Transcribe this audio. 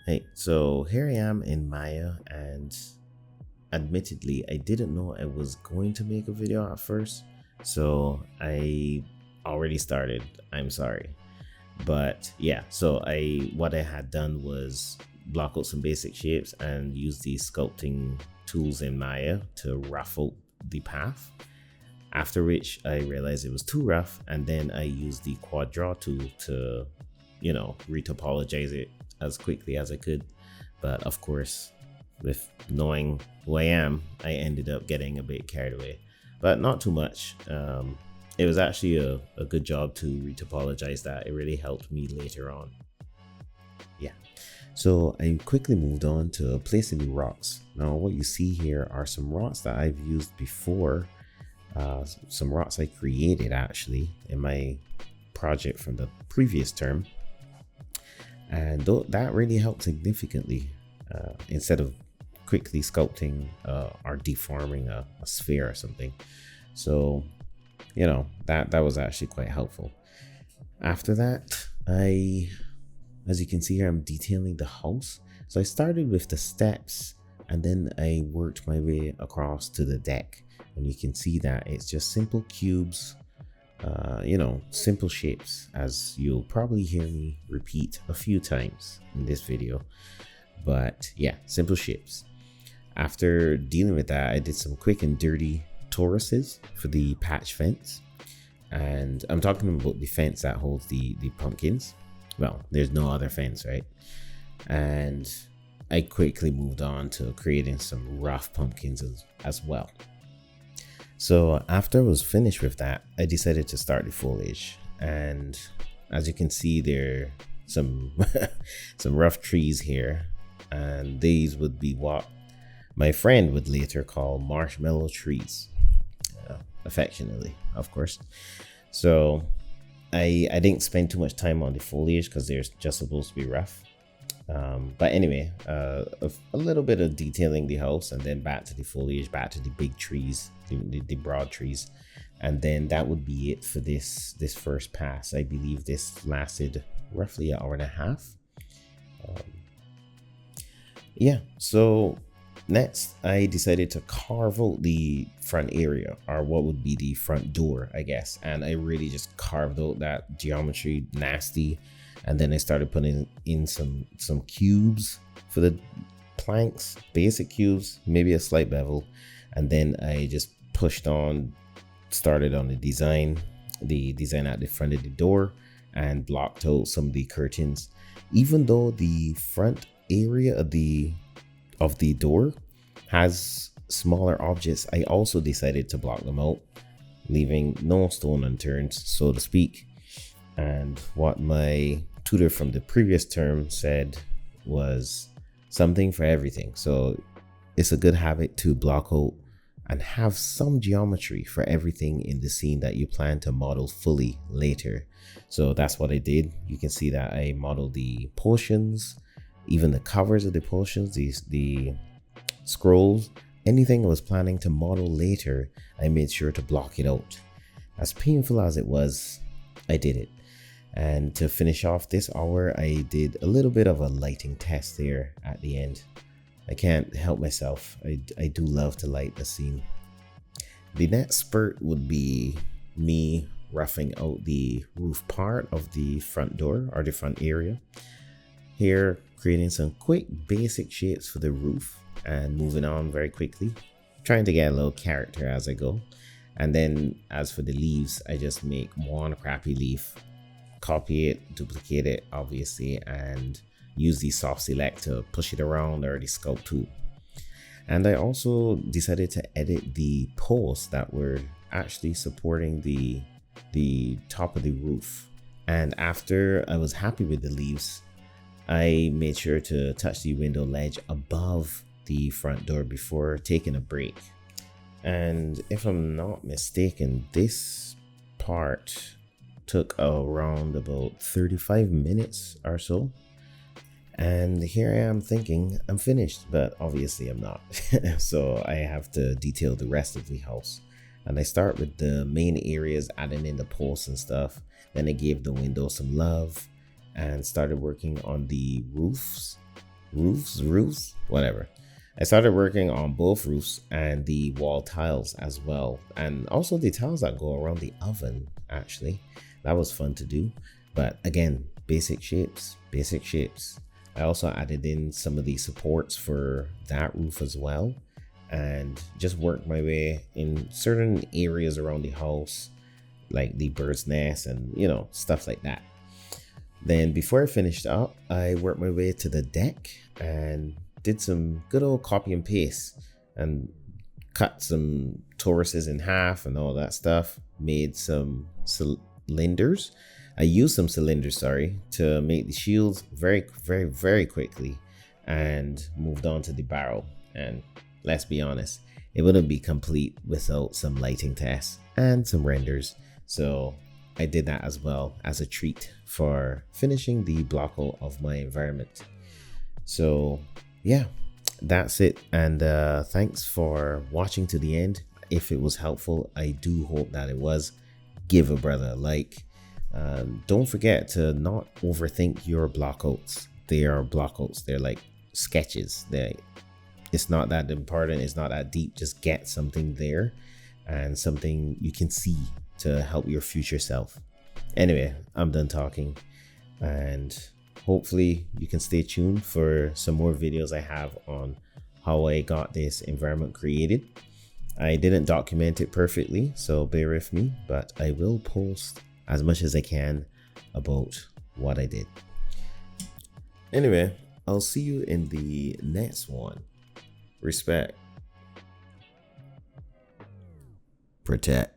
Hey, so here I am in Maya, and admittedly, I didn't know I was going to make a video at first, so I already started. I'm sorry, but yeah. So what I had done was block out some basic shapes and use the sculpting tools in Maya to rough out the path. After which, I realized it was too rough, and then I used the quad draw tool to, retopologize it as quickly as I could. But of course, with knowing who I am, I ended up getting a bit carried away, but not too much. It was actually a good job to retopologize that. It really helped me later on. Yeah. So I quickly moved on to placing the rocks. Now, what you see here are some rocks that I've used before, some rocks I created actually in my project from the previous term, and that really helped significantly. Instead of quickly sculpting or deforming a sphere or something, so that was actually quite helpful. After that, as you can see here, I'm detailing the house. So I started with the steps, and then I worked my way across to the deck, and you can see that it's just simple cubes, simple shapes, as you'll probably hear me repeat a few times in this video. But yeah, simple shapes. After dealing with that, I did some quick and dirty toruses for the patch fence. And I'm talking about the fence that holds the pumpkins. Well, there's no other fence, right? And I quickly moved on to creating some rough pumpkins as well. So after I was finished with that, I decided to start the foliage. And as you can see, there are some some rough trees here, and these would be what my friend would later call marshmallow trees, affectionately, of course. So I didn't spend too much time on the foliage because they're just supposed to be rough. But anyway, a little bit of detailing the house, and then back to the foliage, back to the big trees, the broad trees, and then that would be it for this first pass. I believe this lasted roughly an hour and a half. Yeah, so next I decided to carve out the front area, or what would be the front door, I guess, and I really just carved out that geometry nasty. And then I started putting in some cubes for the planks, basic cubes, maybe a slight bevel, and then I just started on the design at the front of the door, and blocked out some of the curtains. Even though the front area of the door has smaller objects, I also decided to block them out, leaving no stone unturned, so to speak. And what my tutor from the previous term said was something for everything. So it's a good habit to block out and have some geometry for everything in the scene that you plan to model fully later. So that's what I did. You can see that I modeled the potions, even the covers of the potions, the scrolls, anything I was planning to model later. I made sure to block it out. As painful as it was, I did it. And to finish off this hour, I did a little bit of a lighting test there at the end. I can't help myself. I do love to light the scene. The next spurt would be me roughing out the roof part of the front door, or the front area. Here, creating some quick basic shapes for the roof and moving on very quickly, trying to get a little character as I go. And then as for the leaves, I just make one crappy leaf, copy it, duplicate it obviously, and use the soft select to push it around, or the sculpt tool. And I also decided to edit the posts that were actually supporting the top of the roof. And after I was happy with the leaves, I made sure to touch the window ledge above the front door before taking a break. And if I'm not mistaken, this part took around about 35 minutes or so. And here I am thinking I'm finished, but obviously I'm not. So I have to detail the rest of the house. And I start with the main areas, adding in the posts and stuff. Then I gave the window some love and started working on the roofs. roofs, whatever. I started working on both roofs and the wall tiles as well, and also the tiles that go around the oven. Actually, that was fun to do. But again, basic shapes, basic shapes. I also added in some of the supports for that roof as well, and just worked my way in certain areas around the house, like the bird's nest and stuff like that. Then before I finished up, I worked my way to the deck and did some good old copy and paste and cut some Tauruses in half and all that stuff. Made some cylinders. I used some cylinders, to make the shields very quickly, and moved on to the barrel. And let's be honest, it wouldn't be complete without some lighting tests and some renders. So I did that as well as a treat for finishing the blockout of my environment. So yeah, that's it. And thanks for watching to the end. If it was helpful, I do hope that it was. Give a brother a like. Don't forget to not overthink your blockouts. They are blockouts. They're like sketches. It's not that important. It's not that deep. Just get something there and something you can see to help your future self. Anyway, I'm done talking, and hopefully you can stay tuned for some more videos I have on how I got this environment created. I didn't document it perfectly, so bear with me, but I will post as much as I can about what I did. Anyway, I'll see you in the next one. Respect. Protect.